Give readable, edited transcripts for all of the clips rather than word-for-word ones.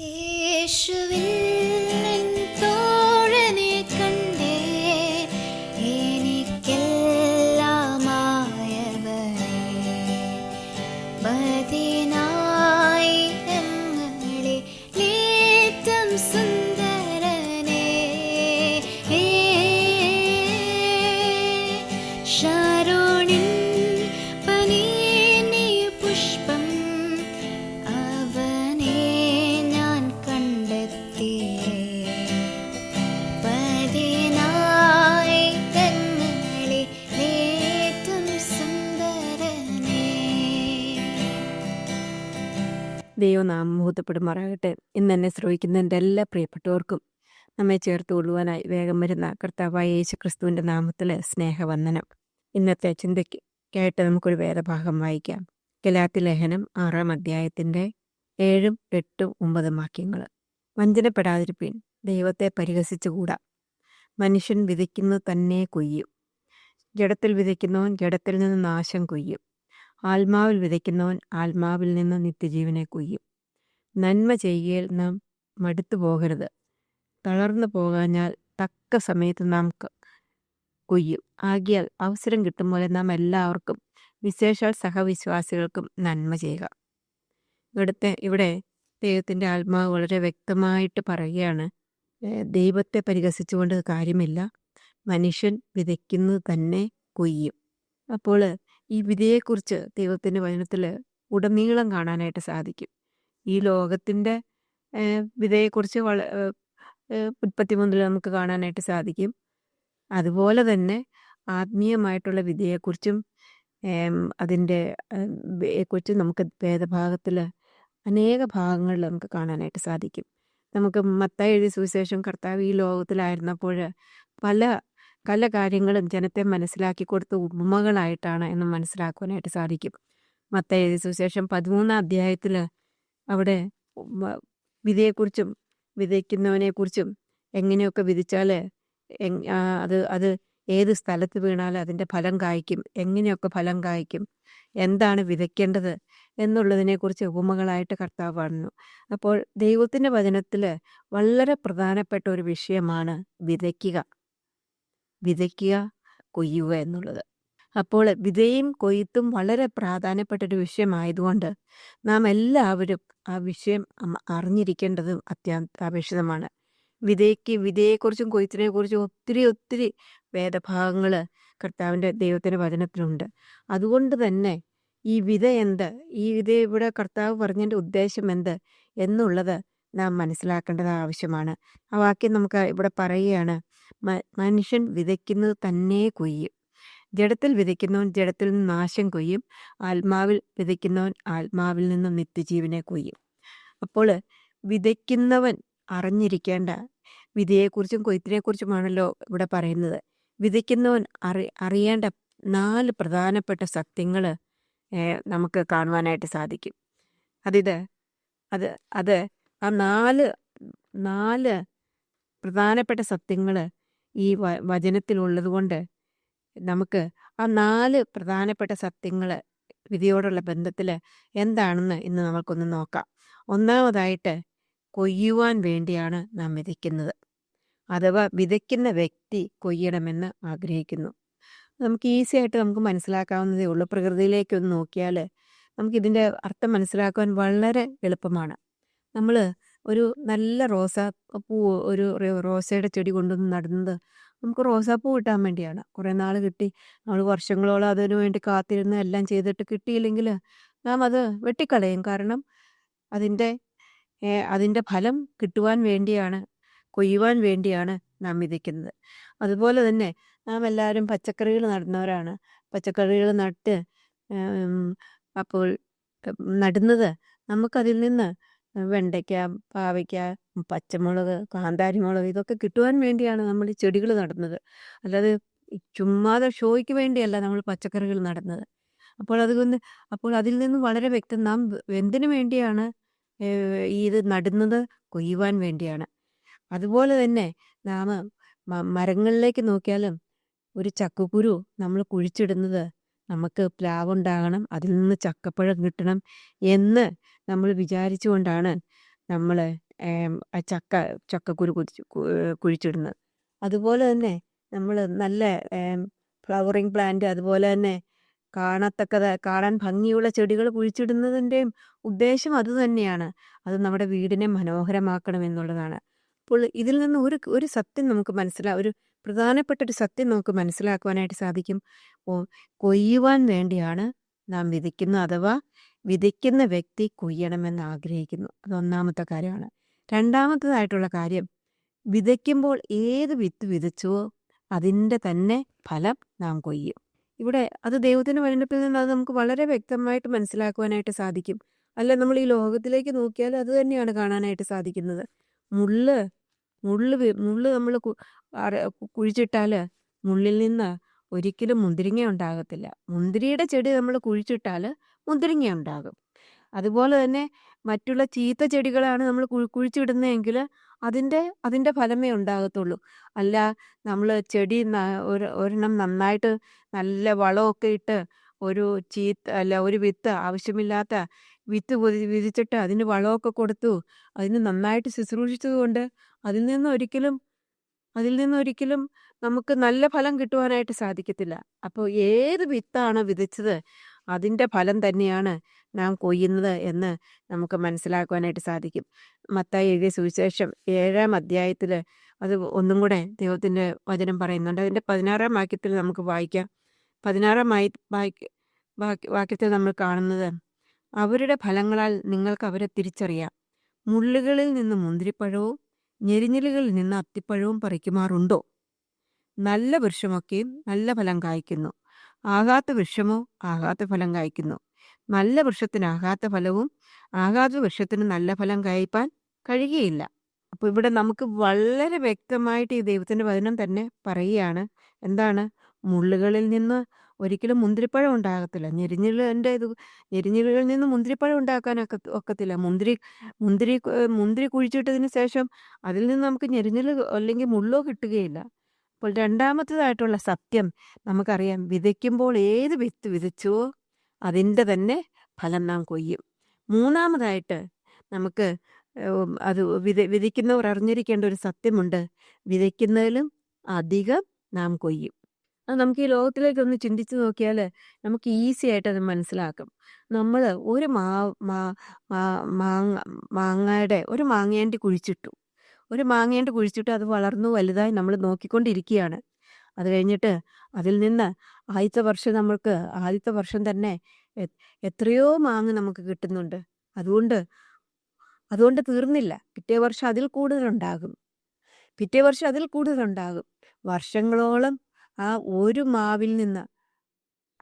യേശുവിൽ നിൻ തോഴനെ കണ്ടേ, എനിക്കെല്ലാമായവനേ. പതിനായിരങ്ങളിലേറ്റം സുന്ദരനേ, ശാരോണിൻ പനീനി പുഷ്പം, അവനെ ഞാൻ കണ്ടെത്തിയേ. പതിനായിരങ്ങളിലേറ്റം സുന്ദരനേ. ദൈവനാമം മഹത്വപ്പെടുമാറാകട്ടെ. ഇന്ന് എന്നെ ശ്രവിക്കുന്ന എൻ്റെ എല്ലാ പ്രിയപ്പെട്ടവർക്കും നമ്മെ ചേർത്ത് കൊള്ളുവാനായി വേഗം വരുന്ന കർത്താവായ യേശു ക്രിസ്തുവിൻ്റെ നാമത്തിൽ സ്നേഹവന്ദനം. ഇന്നത്തെ ചിന്തയ്ക്കായിട്ട് നമുക്കൊരു വേദഭാഗം വായിക്കാം. ഗലാത്യ ലേഖനം 6-ാം അധ്യായത്തിൻ്റെ 7, 8, 9 വാക്യങ്ങൾ. വഞ്ചനപ്പെടാതിരിപ്പീൻ, ദൈവത്തെ പരിഹസിച്ചുകൂടാ. മനുഷ്യൻ വിതയ്ക്കുന്നത് തന്നെ കൊയ്യും. ജഡത്തിൽ വിതയ്ക്കുന്നവൻ ജഡത്തിൽ നിന്ന് നാശം കൊയ്യും. ആത്മാവിൽ വിതയ്ക്കുന്നവൻ ആത്മാവിൽ നിന്ന് നിത്യജീവനെ കൊയ്യും. നന്മ ചെയ്യുകയിൽ നാം മടുത്തു പോകരുത്. തളർന്നു പോകാഞ്ഞാൽ തക്ക സമയത്ത് നാം കൊയ്യും. ആകിയാൽ അവസരം കിട്ടും പോലെ നാം എല്ലാവർക്കും, വിശേഷാൽ സഹവിശ്വാസികൾക്കും നന്മ ചെയ്യുക. ഇവിടെ ദൈവത്തിൻ്റെ ആത്മാവ് വളരെ വ്യക്തമായിട്ട് പറയുകയാണ്, ദൈവത്തെ പരിഹസിച്ചുകൊണ്ട് കാര്യമില്ല, മനുഷ്യൻ വിതയ്ക്കുന്നത് തന്നെ കൊയ്യും. അപ്പോൾ ഈ വിധയെക്കുറിച്ച് ദൈവത്തിൻ്റെ വചനത്തിൽ ഉടനീളം കാണാനായിട്ട് സാധിക്കും. ഈ ലോകത്തിൻ്റെ വിധയെക്കുറിച്ച് ഉൽപ്പത്തി മുതൽ നമുക്ക് കാണാനായിട്ട് സാധിക്കും. അതുപോലെ തന്നെ ആത്മീയമായിട്ടുള്ള വിധയെക്കുറിച്ചും അതിൻ്റെ കുറിച്ച് നമുക്ക് വേദഭാഗത്തിൽ അനേക ഭാഗങ്ങളിൽ നമുക്ക് കാണാനായിട്ട് സാധിക്കും. നമുക്ക് മത്തായി എഴുതിയ സുവിശേഷം, കർത്താവ് ഈ ലോകത്തിലായിരുന്നപ്പോൾ പല കാര്യങ്ങളും ജനത്തെ മനസ്സിലാക്കി കൊടുത്ത ഉപമകളായിട്ടാണ് എന്ന് മനസ്സിലാക്കുവാനായിട്ട് സാധിക്കും. മത്തായി എഴുതിയ സുവിശേഷം 13-ാം അധ്യായത്തിൽ അവിടെ വിധയെക്കുറിച്ചും വിതയ്ക്കുന്നവനെക്കുറിച്ചും എങ്ങനെയൊക്കെ വിധിച്ചാൽ അത് ഏത് സ്ഥലത്ത് വീണാൽ അതിൻ്റെ ഫലം കായ്ക്കും, എങ്ങനെയൊക്കെ ഫലം കായ്ക്കും, എന്താണ് വിതയ്ക്കേണ്ടത് എന്നുള്ളതിനെക്കുറിച്ച് ഉപമകളായിട്ട് കർത്താവ് പറഞ്ഞു. അപ്പോൾ ദൈവത്തിൻ്റെ വചനത്തിൽ വളരെ പ്രധാനപ്പെട്ട ഒരു വിഷയമാണ് വിതയ്ക്കുക, കൊയ്യുക എന്നുള്ളത്. അപ്പോൾ വിതയും കൊയ്ത്തും വളരെ പ്രധാനപ്പെട്ടൊരു വിഷയമായതുകൊണ്ട് നാം എല്ലാവരും ആ വിഷയം അറിഞ്ഞിരിക്കേണ്ടതും അത്യാപേക്ഷിതമാണ്. വിതയെക്കുറിച്ചും കൊയ്ത്തിനെക്കുറിച്ചും ഒത്തിരി വേദഭാഗങ്ങൾ കർത്താവിൻ്റെ ദൈവത്തിൻ്റെ വചനത്തിലുണ്ട്. അതുകൊണ്ട് തന്നെ ഈ വിത എന്ത്, ഈ വിത ഇവിടെ കർത്താവ് പറഞ്ഞതിൻ്റെ ഉദ്ദേശം എന്ത് എന്നുള്ളത് നാം മനസ്സിലാക്കേണ്ടത് ആവശ്യമാണ്. ആ വാക്യം നമുക്ക് ഇവിടെ പറയുകയാണ്, മനുഷ്യൻ വിതയ്ക്കുന്നത് തന്നെ കൊയ്യും. ജഡത്തിൽ വിതയ്ക്കുന്നവൻ ജഡത്തിൽ നിന്ന് നാശം കൊയ്യും. ആത്മാവിൽ വിതയ്ക്കുന്നവൻ ആത്മാവിൽ നിന്ന് നിത്യജീവനെ കൊയ്യും. അപ്പോൾ വിതയ്ക്കുന്നവൻ അറിഞ്ഞിരിക്കേണ്ട വിധയെക്കുറിച്ചും കൊയ്ത്തിനെക്കുറിച്ചുമാണല്ലോ ഇവിടെ പറയുന്നത്. വിതയ്ക്കുന്നവൻ അറിയേണ്ട 4 പ്രധാനപ്പെട്ട സത്യങ്ങൾ നമുക്ക് കാണുവാനായിട്ട് സാധിക്കും. അത് ആ 4 പ്രധാനപ്പെട്ട സത്യങ്ങൾ ഈ വചനത്തിലുള്ളത് കൊണ്ട് നമുക്ക് ആ 4 പ്രധാനപ്പെട്ട സത്യങ്ങൾ വിധിയോടുള്ള ബന്ധത്തിൽ എന്താണെന്ന് ഇന്ന് നമുക്കൊന്ന് നോക്കാം. ഒന്നാമതായിട്ട്, കൊയ്യുവാൻ വേണ്ടിയാണ് നാം വിതയ്ക്കുന്നത്, അഥവാ വിതയ്ക്കുന്ന വ്യക്തി കൊയ്യണമെന്ന് ആഗ്രഹിക്കുന്നു. നമുക്ക് ഈസി ആയിട്ട് നമുക്ക് മനസ്സിലാക്കാവുന്നതേ ഉള്ളൂ. പ്രകൃതിയിലേക്കൊന്ന് നോക്കിയാൽ നമുക്കിതിൻ്റെ അർത്ഥം മനസ്സിലാക്കുവാൻ വളരെ എളുപ്പമാണ്. നമ്മൾ ഒരു നല്ല റോസയുടെ ചെടി കൊണ്ടുവന്ന് നടുന്നത് നമുക്ക് റോസാപ്പൂ കിട്ടാൻ വേണ്ടിയാണ്. കുറേ നാൾ കിട്ടി, നമ്മൾ വർഷങ്ങളോളം അതിനു വേണ്ടി കാത്തിരുന്ന് എല്ലാം ചെയ്തിട്ട് കിട്ടിയില്ലെങ്കിൽ നാം അത് വെട്ടിക്കളയും. കാരണം അതിൻ്റെ ഫലം കിട്ടുവാൻ വേണ്ടിയാണ്, കൊയ്യുവാൻ വേണ്ടിയാണ് നാം വിതയ്ക്കുന്നത്. അതുപോലെ തന്നെ നാം എല്ലാവരും പച്ചക്കറികൾ നടുന്നവരാണ്. പച്ചക്കറികൾ അപ്പോൾ നടുന്നത് നമുക്കതിൽ നിന്ന് വെണ്ടയ്ക്ക, പാവയ്ക്ക, പച്ചമുളക്, കാന്താരിമുളക് ഇതൊക്കെ കിട്ടുവാൻ വേണ്ടിയാണ് നമ്മൾ ഈ ചെടികൾ നടുന്നത്. അല്ലാതെ ചുമ്മാതെ ഷോയ്ക്ക് വേണ്ടിയല്ല നമ്മൾ പച്ചക്കറികൾ നടുന്നത്. അപ്പോൾ അതിൽ നിന്ന് വളരെ വ്യക്തം നാം എന്തിനു വേണ്ടിയാണ് ഇത് നടുന്നത്? കൊയ്യുവാൻ വേണ്ടിയാണ്. അതുപോലെ തന്നെ നാം മരങ്ങളിലേക്ക് നോക്കിയാലും ഒരു ചക്കക്കുരു നമ്മൾ കുഴിച്ചിടുന്നത് നമുക്ക് പ്ലാവുണ്ടാകണം, അതിൽ നിന്ന് ചക്കപ്പഴം കിട്ടണം എന്ന് നമ്മൾ വിചാരിച്ചുകൊണ്ടാണ് നമ്മൾ ചക്ക ചക്കക്കുരു കുഴിച്ചിടുന്നത്. അതുപോലെ തന്നെ നമ്മൾ നല്ല ഫ്ലവറിങ് പ്ലാന്റ്, അതുപോലെ തന്നെ കാണാൻ ഭംഗിയുള്ള ചെടികൾ കുഴിച്ചിടുന്നതിൻ്റെയും ഉദ്ദേശം അതുതന്നെയാണ്. അത് നമ്മുടെ വീടിനെ മനോഹരമാക്കണം എന്നുള്ളതാണ്. അപ്പോൾ ഇതിൽ നിന്ന് ഒരു സത്യം നമുക്ക് ഒരു പ്രധാനപ്പെട്ട ഒരു സത്യം നമുക്ക് മനസ്സിലാക്കുവാനായിട്ട് സാധിക്കും. കൊയ്യുവാൻ വേണ്ടിയാണ് നാം വിതയ്ക്കുന്നത്, അഥവാ വിതയ്ക്കുന്ന വ്യക്തി കൊയ്യണമെന്ന് ആഗ്രഹിക്കുന്നു. അത് ഒന്നാമത്തെ കാര്യമാണ്. രണ്ടാമത്തേതായിട്ടുള്ള കാര്യം, വിതയ്ക്കുമ്പോൾ ഏത് വിത്ത് വിതച്ചുവോ അതിൻ്റെ തന്നെ ഫലം നാം കൊയ്യും. ഇവിടെ അത് ദൈവത്തിൻ്റെ വചനത്തിൽ നിന്ന് അത് നമുക്ക് വളരെ വ്യക്തമായിട്ട് മനസ്സിലാക്കുവാനായിട്ട് സാധിക്കും. അല്ല, നമ്മൾ ഈ ലോകത്തിലേക്ക് നോക്കിയാൽ അത് തന്നെയാണ് കാണാനായിട്ട് സാധിക്കുന്നത്. മുള്ള് മുള്ള് നമ്മൾ കുഴിച്ചിട്ടാൽ മുള്ളിൽ നിന്ന് ഒരിക്കലും മുന്തിരിങ്ങ ഉണ്ടാകത്തില്ല. മുന്തിരിയുടെ ചെടി നമ്മൾ കുഴിച്ചിട്ടാൽ മുന്തിരിങ്ങ ഉണ്ടാകും. അതുപോലെ തന്നെ മറ്റുള്ള ചീത്ത ചെടികളാണ് നമ്മൾ കുഴിച്ചിടുന്നതെങ്കിൽ അതിൻ്റെ ഫലമേ ഉണ്ടാകത്തുള്ളൂ. അല്ല, നമ്മൾ ചെടി ഒരെണ്ണം നന്നായിട്ട് നല്ല വളമൊക്കെ ഇട്ട് ഒരു വിത്ത് ആവശ്യമില്ലാത്ത വിത്ത് വിധിച്ചിട്ട് അതിന് വളമൊക്കെ കൊടുത്തു അതിന് നന്നായിട്ട് ശുശ്രൂഷിച്ചതുകൊണ്ട് അതിൽ നിന്നൊരിക്കലും നമുക്ക് നല്ല ഫലം കിട്ടുവാനായിട്ട് സാധിക്കത്തില്ല. അപ്പോൾ ഏത് വിത്താണോ വിതച്ചത് അതിൻ്റെ ഫലം തന്നെയാണ് നാം കൊയ്യുന്നത് എന്ന് നമുക്ക് മനസ്സിലാക്കുവാനായിട്ട് സാധിക്കും. മത്തായി എഴുതിയ സുവിശേഷം 7-ാം അധ്യായത്തിൽ അത് ഒന്നും കൂടെ ദൈവത്തിൻ്റെ വചനം പറയുന്നുണ്ട്. അതിൻ്റെ 16-ാം വാക്യത്തിൽ നമുക്ക് വായിക്കാം. 16-ാം വാക്യത്തിൽ നമ്മൾ കാണുന്നത്, അവരുടെ ഫലങ്ങളാൽ നിങ്ങൾക്ക് അവരെ തിരിച്ചറിയാം. മുള്ളുകളിൽ നിന്ന് മുന്തിരിപ്പഴവും ഞെരിഞ്ഞിലുകളിൽ നിന്ന് അത്തിപ്പഴവും പറിക്കുമാറുണ്ടോ? നല്ല വൃക്ഷമൊക്കെയും നല്ല ഫലം കായ്ക്കുന്നു, ആകാത്ത വൃക്ഷമോ ആകാത്ത ഫലം കായ്ക്കുന്നു. നല്ല വൃക്ഷത്തിന് ആകാത്ത ഫലവും ആകാത്ത വൃക്ഷത്തിന് നല്ല ഫലം കായ്പാൻ കഴിയുകയില്ല. അപ്പോൾ ഇവിടെ നമുക്ക് വളരെ വ്യക്തമായിട്ട് ഈ ദൈവത്തിൻ്റെ വചനം തന്നെ പറയുകയാണ്. എന്താണ്? മുള്ളുകളിൽ നിന്ന് ഒരിക്കലും മുന്തിരിപ്പഴം ഉണ്ടാകത്തില്ല. ഞെരിഞ്ഞിലുകളിൽ നിന്ന് മുന്തിരിപ്പഴം ഒക്കത്തില്ല. മുന്തിരി കുഴിച്ചിട്ടതിന് ശേഷം അതിൽ നിന്ന് നമുക്ക് ഞെരിഞ്ഞില് അല്ലെങ്കിൽ മുള്ളോ കിട്ടുകയില്ല. അപ്പോൾ രണ്ടാമത്തേതായിട്ടുള്ള സത്യം നമുക്കറിയാം, വിതയ്ക്കുമ്പോൾ ഏത് വിത്ത് വിതച്ചുവോ അതിൻ്റെ തന്നെ ഫലം നാം കൊയ്യും. മൂന്നാമതായിട്ട് നമുക്ക് അത് വിതയ്ക്കുന്നവർ അറിഞ്ഞിരിക്കേണ്ട ഒരു സത്യമുണ്ട്, വിതയ്ക്കുന്നതിലും അധികം നാം കൊയ്യും. അത് നമുക്ക് ഈ ലോകത്തിലേക്കൊന്ന് ചിന്തിച്ച് നോക്കിയാൽ നമുക്ക് ഈസി ആയിട്ട് അത് മനസ്സിലാക്കും. നമ്മൾ ഒരു മാങ്ങേണ്ടി കുഴിച്ചിട്ടു, അത് വളർന്നു വലുതായി നമ്മൾ നോക്കിക്കൊണ്ടിരിക്കുകയാണ്. അത് കഴിഞ്ഞിട്ട് അതിൽ നിന്ന് ആദ്യത്തെ വർഷം തന്നെ എത്രയോ മാങ്ങ നമുക്ക് കിട്ടുന്നുണ്ട്. അതുകൊണ്ട് തീർന്നില്ല. പിറ്റേ വർഷം അതിൽ കൂടുതലുണ്ടാകും. വർഷങ്ങളോളം ആ ഒരു മാവിൽ നിന്ന്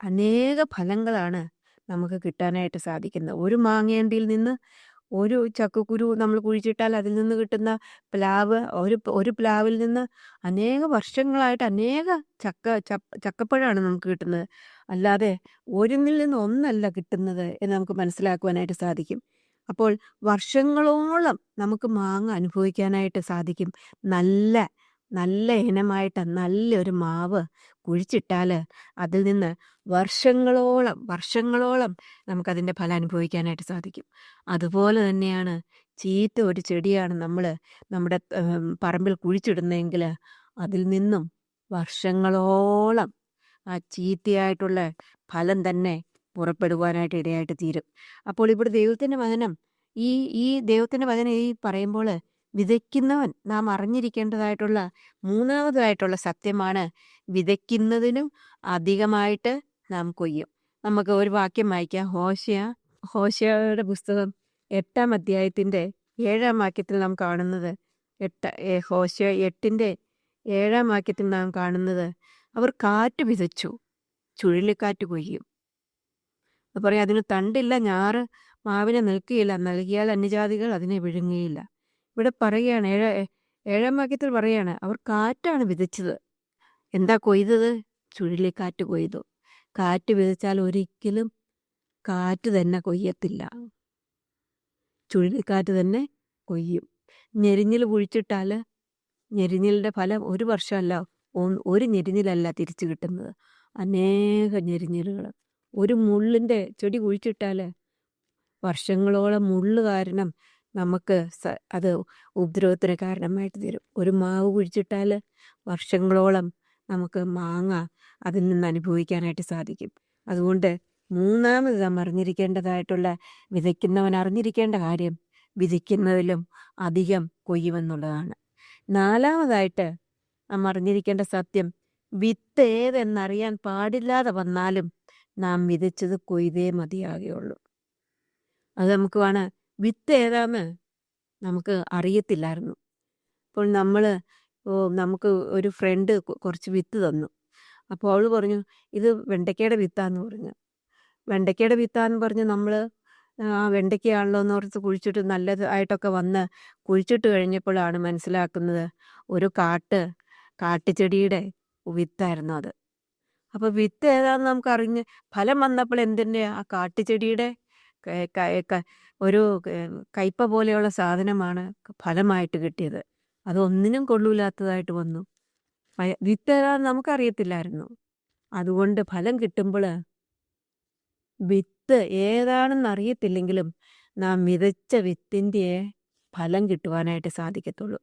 അനേക ഫലങ്ങളാണ് നമുക്ക് കിട്ടാനായിട്ട് സാധിക്കുന്നത്. ഒരു മാങ്ങേണ്ടിയിൽ നിന്ന് ഒരു ചക്കക്കുരു നമ്മൾ കുഴിച്ചിട്ടാൽ അതിൽ നിന്ന് കിട്ടുന്ന പ്ലാവ്, ഒരു പ്ലാവിൽ നിന്ന് അനേക വർഷങ്ങളായിട്ട് അനേക ചക്കപ്പഴമാണ് നമുക്ക് കിട്ടുന്നത്. അല്ലാതെ ഒരിൽ നിന്ന് ഒന്നല്ല കിട്ടുന്നത് എന്ന് നമുക്ക് മനസ്സിലാക്കുവാനായിട്ട് സാധിക്കും. അപ്പോൾ വർഷങ്ങളോളം നമുക്ക് മാങ്ങ അനുഭവിക്കാനായിട്ട് സാധിക്കും. നല്ല ഇനമായിട്ട് നല്ലൊരു മാവ് കുഴിച്ചിട്ടാൽ അതിൽ നിന്ന് വർഷങ്ങളോളം നമുക്കതിൻ്റെ ഫലം അനുഭവിക്കാനായിട്ട് സാധിക്കും. അതുപോലെ തന്നെയാണ് ചീത്ത ഒരു ചെടിയാണ് നമ്മൾ നമ്മുടെ പറമ്പിൽ കുഴിച്ചിടുന്നതെങ്കിൽ അതിൽ നിന്നും വർഷങ്ങളോളം ആ ചീത്തയായിട്ടുള്ള ഫലം തന്നെ പുറപ്പെടുവാനായിട്ട് ഇടയായിട്ട് തീരും. അപ്പോൾ ഇവിടെ ദൈവത്തിൻ്റെ വചനം ഈ ദൈവത്തിൻ്റെ വചനം ഈ പറയുമ്പോൾ വിതയ്ക്കുന്നവൻ നാം അറിഞ്ഞിരിക്കേണ്ടതായിട്ടുള്ള മൂന്നാമതായിട്ടുള്ള സത്യമാണ്, വിതയ്ക്കുന്നതിനും അധികമായിട്ട് നാം കൊയ്യും. നമുക്ക് ഒരു വാക്യം വായിക്കാം. ഹോശേയയുടെ പുസ്തകം 8-ാം അധ്യായത്തിൻ്റെ 7-ാം വാക്യത്തിൽ നാം കാണുന്നത്, ഹോശേയ 8-ന്റെ 7-ാം വാക്യത്തിൽ നാം കാണുന്നത്, അവർ കാറ്റ് വിതച്ചു, ചുഴലിക്കാറ്റ് കൊയ്യും. അത് പറയാം, അതിന് തണ്ടില്ല, ഞാറ് മാവിനെ നിൽക്കുകയില്ല, നൽകിയാൽ അന്യജാതികൾ അതിനെ വിഴുങ്ങുകയില്ല. ഇവിടെ പറയുകയാണ്, 7-ാം വാക്യത്തിൽ പറയാണ്, അവർ കാറ്റാണ് വിതച്ചത്. എന്താ കൊയ്തത്? ചുഴലിക്കാറ്റ് കൊയ്തു. കാറ്റ് വിതച്ചാൽ ഒരിക്കലും കാറ്റ് തന്നെ കൊയ്യത്തില്ല, ചുഴലിക്കാറ്റ് തന്നെ കൊയ്യും. ഞെരിഞ്ഞിൽ കുഴിച്ചിട്ടാൽ ഞെരിഞ്ഞിലിൻ്റെ ഫലം ഒരു വർഷമല്ല, ഒരു ഞെരിഞ്ഞിലല്ല തിരിച്ചു കിട്ടുന്നത്, അനേക ഞെരിഞ്ഞിലുകൾ. ഒരു മുള്ളിൻ്റെ ചെടി കുഴിച്ചിട്ടാൽ വർഷങ്ങളോളം മുള്ള് കാരണം നമുക്ക് അത് ഉപദ്രവത്തിന് കാരണമായിട്ട് തരും. ഒരു മാവ് കുഴിച്ചിട്ടാൽ വർഷങ്ങളോളം നമുക്ക് മാങ്ങ അതിൽ നിന്ന് അനുഭവിക്കാനായിട്ട് സാധിക്കും. അതുകൊണ്ട് മൂന്നാമത് നാം അറിഞ്ഞിരിക്കേണ്ടതായിട്ടുള്ള വിതയ്ക്കുന്നവൻ അറിഞ്ഞിരിക്കേണ്ട കാര്യം വിധിക്കുന്നതിലും അധികം കൊയ്യുമെന്നുള്ളതാണ്. നാലാമതായിട്ട് നാം അറിഞ്ഞിരിക്കേണ്ട സത്യം വിത്ത് ഏതെന്നറിയാൻ പാടില്ലാതെ വന്നാലും നാം വിതച്ചത് കൊയ്തേ മതിയാകുകയുള്ളൂ. അത് നമുക്ക് വേണം. വിത്ത് ഏതാന്ന് നമുക്ക് അറിയത്തില്ലായിരുന്നു. അപ്പോൾ നമുക്ക് ഒരു ഫ്രണ്ട് കുറച്ച് വിത്ത് തന്നു. അപ്പോൾ അവൾ പറഞ്ഞു ഇത് വെണ്ടയ്ക്കയുടെ വിത്താന്ന് പറഞ്ഞു. വെണ്ടയ്ക്കയുടെ വിത്താന്ന് പറഞ്ഞ് നമ്മൾ ആ വെണ്ടയ്ക്കയാണല്ലോ എന്നോർത്ത് കുഴിച്ചിട്ട് നല്ലതായിട്ടൊക്കെ വന്ന് കുഴിച്ചിട്ട് കഴിഞ്ഞപ്പോഴാണ് മനസ്സിലാക്കുന്നത് ഒരു കാട്ടുചെടിയുടെ വിത്തായിരുന്നു അത്. അപ്പോൾ വിത്ത് ഏതാന്ന് നമുക്ക് അറിഞ്ഞ് ഫലം വന്നപ്പോൾ എന്തിൻ്റെ ആ കാട്ടുചെടിയുടെ ഒരു കയ്പ പോലെയുള്ള സാധനമാണ് ഫലമായിട്ട് കിട്ടിയത്. അതൊന്നിനും കൊള്ളൂലാത്തതായിട്ട് വന്നു. വിത്ത് ഏതാന്ന് നമുക്കറിയത്തില്ലായിരുന്നു. അതുകൊണ്ട് ഫലം കിട്ടുമ്പോൾ വിത്ത് ഏതാണെന്ന് അറിയത്തില്ലെങ്കിലും നാം വിതച്ച വിത്തിൻ്റെ ഫലം കിട്ടുവാനായിട്ട് സാധിക്കത്തുള്ളൂ.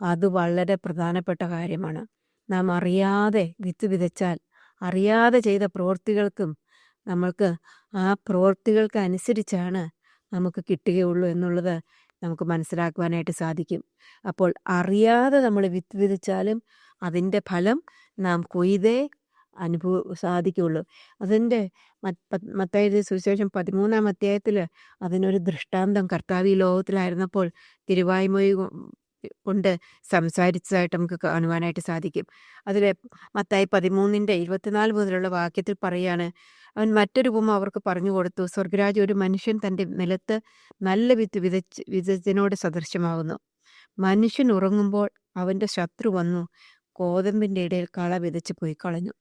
അത് വളരെ പ്രധാനപ്പെട്ട കാര്യമാണ്. നാം അറിയാതെ വിത്ത് വിതച്ചാൽ അറിയാതെ ചെയ്ത പ്രവൃത്തികൾക്കും നമ്മൾക്ക് ആ പ്രവൃത്തികൾക്ക് അനുസരിച്ചാണ് നമുക്ക് കിട്ടുകയുള്ളൂ എന്നുള്ളത് നമുക്ക് മനസ്സിലാക്കുവാനായിട്ട് സാധിക്കും. അപ്പോൾ അറിയാതെ നമ്മൾ വിത്ത് വിതച്ചാലും അതിൻ്റെ ഫലം നാം കൊയ്തേ സാധിക്കുകയുള്ളൂ. അതിൻ്റെ മത്തായി സുവിശേഷം 13-ാം അധ്യായത്തിൽ അതിനൊരു ദൃഷ്ടാന്തം കർത്താവ് ഈ ലോകത്തിലായിരുന്നപ്പോൾ തിരുവായ്മൊഴി കൊണ്ട് സംസാരിച്ചതായിട്ട് നമുക്ക് കാണുവാനായിട്ട് സാധിക്കും. അതിൽ മത്തായി 13-24 മുതലുള്ള വാക്യത്തിൽ പറയാണ്, അവൻ മറ്റൊരു ഉപമ അവർക്ക് പറഞ്ഞു കൊടുത്തു. സ്വർഗരാജ്യം ഒരു മനുഷ്യൻ തൻ്റെ നിലത്ത് നല്ല വിത്ത് വിതച്ചതിനോട് സദൃശ്യമാകുന്നു. മനുഷ്യൻ ഉറങ്ങുമ്പോൾ അവൻ്റെ ശത്രു വന്നു കോതമ്പിൻ്റെ ഇടയിൽ കള വിതച്ച് പോയി കളഞ്ഞു.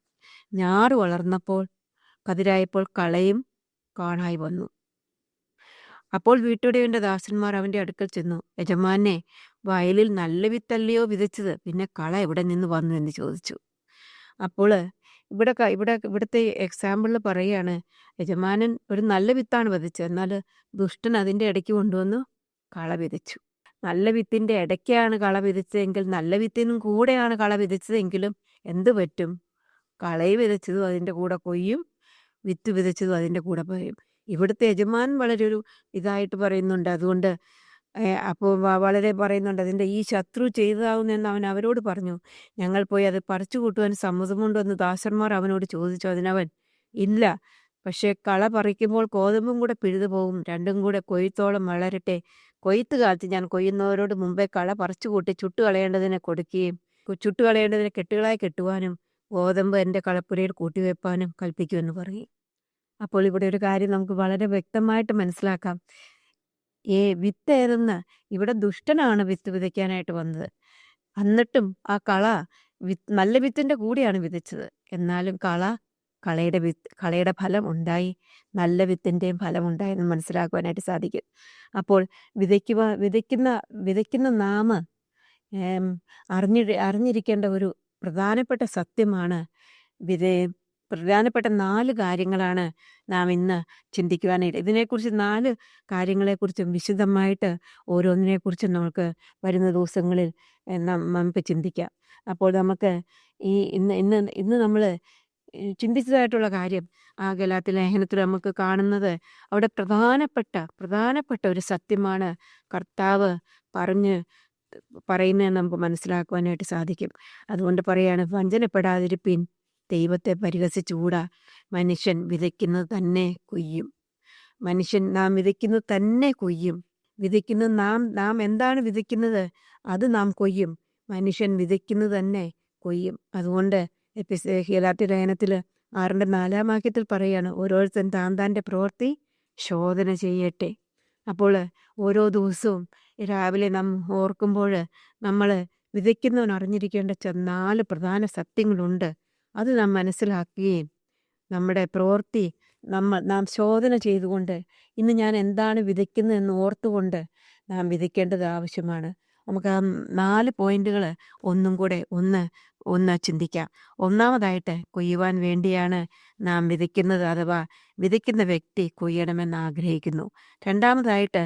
ഞാറ് വളർന്നപ്പോൾ കതിരായപ്പോൾ കളയും കാണായി വന്നു. അപ്പോൾ വീട്ടുടയവൻ്റെ ദാസന്മാർ അവൻ്റെ അടുക്കൽ ചെന്നു, യജമാനെ, വയലിൽ നല്ല വിത്തല്ലയോ വിതച്ചത്, പിന്നെ കള എവിടെ നിന്ന് വന്നു എന്ന് ചോദിച്ചു. അപ്പോൾ ഇവിടുത്തെ എക്സാമ്പിളിൽ പറയുകയാണ്, യജമാനൻ ഒരു നല്ല വിത്താണ് വിതച്ചത്, എന്നാൽ ദുഷ്ടൻ അതിൻ്റെ ഇടയ്ക്ക് കൊണ്ടുവന്നു കള വിതച്ചു. നല്ല വിത്തിൻ്റെ ഇടയ്ക്കാണ് കള വിതച്ചതെങ്കിൽ, നല്ല വിത്തിനും കൂടെയാണ് കള വിതച്ചതെങ്കിലും എന്ത് പറ്റും? കളയെ വിതച്ചതും അതിൻ്റെ കൂടെ കൊയ്യും, വിത്ത് വിതച്ചതും അതിൻ്റെ കൂടെ കൊയ്യും. ഇവിടുത്തെ യജമാനൻ വളരെ ഒരു ഇതായിട്ട് പറയുന്നുണ്ട്. അതുകൊണ്ട് അപ്പോൾ വളരെ പറയുന്നുണ്ട്, അതിൻ്റെ ഈ ശത്രു ചെയ്തതാവുന്നെന്ന് അവൻ അവരോട് പറഞ്ഞു. ഞങ്ങൾ പോയി അത് പറിച്ചു കൂട്ടുവാൻ സമ്മതമുണ്ടോ ദാസന്മാർ അവനോട് ചോദിച്ചു. അതിനവൻ ഇല്ല, പക്ഷേ കള പറിക്കുമ്പോൾ കോതമ്പും കൂടെ പിഴുതു പോകും, രണ്ടും കൂടെ കൊയ്ത്തോളം വളരട്ടെ. കൊയ്ത്ത് കാലത്ത് ഞാൻ കൊയ്യുന്നവരോട് മുമ്പേ കള പറിച്ചു കൂട്ടി ചുട്ടുകളയേണ്ടതിനെ കൊടുക്കുകയും ചുട്ടുകളയേണ്ടതിനെ കെട്ടുകളായി കെട്ടുവാനും ഗോതമ്പ് എൻ്റെ കളപ്പുരയിൽ കൂട്ടിവെപ്പാനും കൽപ്പിക്കുമെന്ന് പറയും. അപ്പോൾ ഇവിടെ ഒരു കാര്യം നമുക്ക് വളരെ വ്യക്തമായിട്ട് മനസ്സിലാക്കാം. വിത്ത് ഏതെന്ന് ഇവിടെ ദുഷ്ടനാണ് വിത്ത് വിതയ്ക്കാനായിട്ട് വന്നത്. എന്നിട്ടും ആ കള നല്ല വിത്തിൻ്റെ കൂടെയാണ് വിതച്ചത്. എന്നാലും കളയുടെ ഫലം ഉണ്ടായി, നല്ല വിത്തിൻ്റെയും ഫലം ഉണ്ടായെന്ന് മനസ്സിലാക്കുവാനായിട്ട് സാധിക്കും. അപ്പോൾ വിതയ്ക്കുന്ന നാം അറിഞ്ഞിരിക്കേണ്ട ഒരു പ്രധാനപ്പെട്ട സത്യമാണ് പ്രധാനപ്പെട്ട 4 കാര്യങ്ങളാണ് നാം ഇന്ന് ചിന്തിക്കുവാനായിട്ട്. ഇതിനെക്കുറിച്ച് 4 കാര്യങ്ങളെക്കുറിച്ചും വിശദമായിട്ട് ഓരോന്നിനെക്കുറിച്ചും നമുക്ക് വരുന്ന ദിവസങ്ങളിൽ നമുക്ക് ചിന്തിക്കാം. അപ്പോൾ നമുക്ക് ഇന്ന് നമ്മൾ ചിന്തിച്ചതായിട്ടുള്ള കാര്യം ആ ഗലാത്യ ലേഖനത്തിൽ നമുക്ക് കാണുന്നത് അവിടെ പ്രധാനപ്പെട്ട ഒരു സത്യമാണ് കർത്താവ് പറയുന്നതെന്ന് നമുക്ക് മനസ്സിലാക്കുവാനായിട്ട് സാധിക്കും. അതുകൊണ്ട് പറയാണ്, വഞ്ചനപ്പെടാതിരിപ്പിൻ, ദൈവത്തെ പരിഹസിച്ചുകൂടാ. മനുഷ്യൻ വിതയ്ക്കുന്നത് തന്നെ കൊയ്യും. നാം വിതയ്ക്കുന്നത് തന്നെ കൊയ്യും. നാം എന്താണ് വിതയ്ക്കുന്നത് അത് നാം കൊയ്യും. മനുഷ്യൻ വിതയ്ക്കുന്നത് തന്നെ കൊയ്യും. അതുകൊണ്ട് ഗലാത്യ ലേഖനത്തിൽ 6-4 വാക്യത്തിൽ പറയാണ്, ഓരോരുത്തൻ താൻ്റെ പ്രവൃത്തി ശോധന ചെയ്യട്ടെ. അപ്പോൾ ഓരോ ദിവസവും രാവിലെ നാം ഓർക്കുമ്പോൾ നമ്മൾ വിതയ്ക്കുന്നവൻ അറിഞ്ഞിരിക്കേണ്ട 4 പ്രധാന സത്യങ്ങളുണ്ട്. അത് നാം മനസ്സിലാക്കുകയും നമ്മുടെ പ്രവൃത്തി നാം ശോധന ചെയ്തുകൊണ്ട് ഇന്ന് ഞാൻ എന്താണ് വിതയ്ക്കുന്നതെന്ന് ഓർത്തുകൊണ്ട് നാം വിതയ്ക്കേണ്ടത് ആവശ്യമാണ്. നമുക്ക് ആ 4 പോയിന്റുകൾ ഒന്നും കൂടെ ഒന്ന് ചിന്തിക്കാം. ഒന്നാമതായിട്ട്, കൊയ്യുവാൻ വേണ്ടിയാണ് നാം വിതയ്ക്കുന്നത്, അഥവാ വിതയ്ക്കുന്ന വ്യക്തി കൊയ്യണമെന്ന് ആഗ്രഹിക്കുന്നു. രണ്ടാമതായിട്ട്,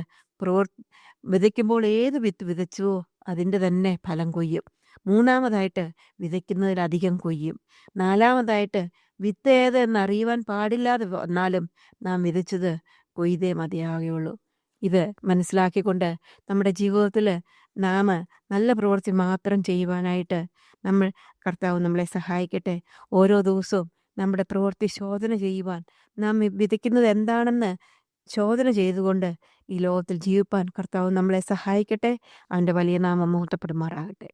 വിതയ്ക്കുമ്പോൾ ഏത് വിത്ത് വിതച്ചുവോ അതിൻ്റെ തന്നെ ഫലം കൊയ്യും. മൂന്നാമതായിട്ട് വിതയ്ക്കുന്നതിലധികം കൊയ്യും. നാലാമതായിട്ട് വിത്ത് ഏത് എന്നറിയുവാൻ പാടില്ലാതെ വന്നാലും നാം വിതച്ചത് കൊയ്തേ മതിയാകുകയുള്ളൂ. ഇത് മനസ്സിലാക്കിക്കൊണ്ട് നമ്മുടെ ജീവിതത്തിൽ നാം നല്ല പ്രവൃത്തി മാത്രം ചെയ്യുവാനായിട്ട് കർത്താവ് നമ്മളെ സഹായിക്കട്ടെ. ഓരോ ദിവസവും നമ്മുടെ പ്രവൃത്തി ശോധന ചെയ്യുവാൻ, നാം വിതയ്ക്കുന്നത് എന്താണെന്ന് ശോധന ചെയ്തുകൊണ്ട് ഈ ലോകത്തിൽ ജീവിപ്പാൻ കർത്താവ് നമ്മളെ സഹായിക്കട്ടെ. അവൻ്റെ വലിയ നാമം മഹത്വപ്പെടുമാറാകട്ടെ.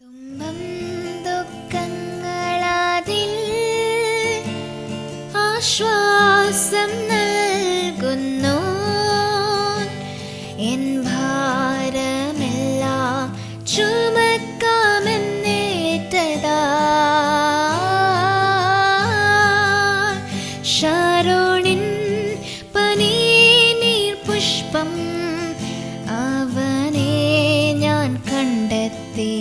തുമ്പം ദുഃഖങ്ങളതിൽ ആശ്വാസം നൽകുന്നു. എൻ ഭാരമെല്ലാം ചുമക്കാമെന്നേറ്റതാ ശാരോണിൻ പനിനീർ പുഷ്പം അവനെ ഞാൻ കണ്ടെത്തി.